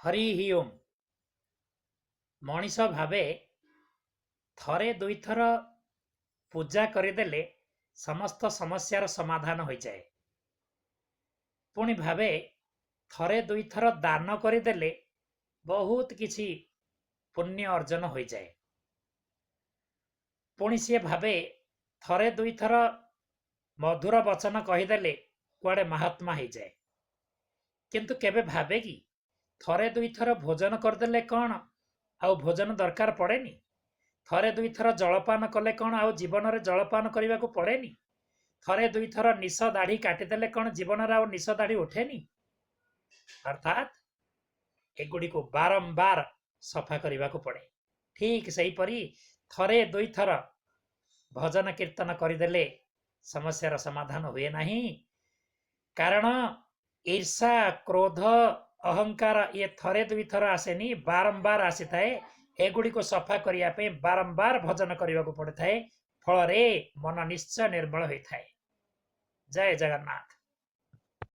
हरि हि ओम। मनीष भावे थरे दुईथर पूजा करदेले समस्त समस्यार समाधान हो जाए। पुणी भावे थरे दुईथर दान करदेले बहुत किछि पुण्य अर्जन हो जाए। पुणी सी भावे थरे दुईथर मधुर वचन कहीदेले कुआडे महात्मा हो जाए। किंतु केबे भावे कि थरे दुईथर भोजन करदेले कौन आउ भोजन दरकार पड़ेनी? थरे दुईथर जलपान कले कौन आउ जीवन में जलपान करने को पड़ेनी? थरे दुईथर निश दाढ़ी काटिदेले कौन जीवन में आउ निश दाढ़ी उठेनी? अर्थात एगुड़ी को बारंबार सफा करने को पड़े। ठीक से परी थरे दुईथर भजन कीर्तन करदेले समस्यार समाधान हुए नहीं। कारण ईर्षा क्रोध अहंकार ये थरे दुईथर आसेनी, बारंबार आसी थाए। एगुड़ी को सफा करने बारंबार भजन करने को पड़े थाए। फल मन निश्चय निर्मल होता है। जय जगन्नाथ।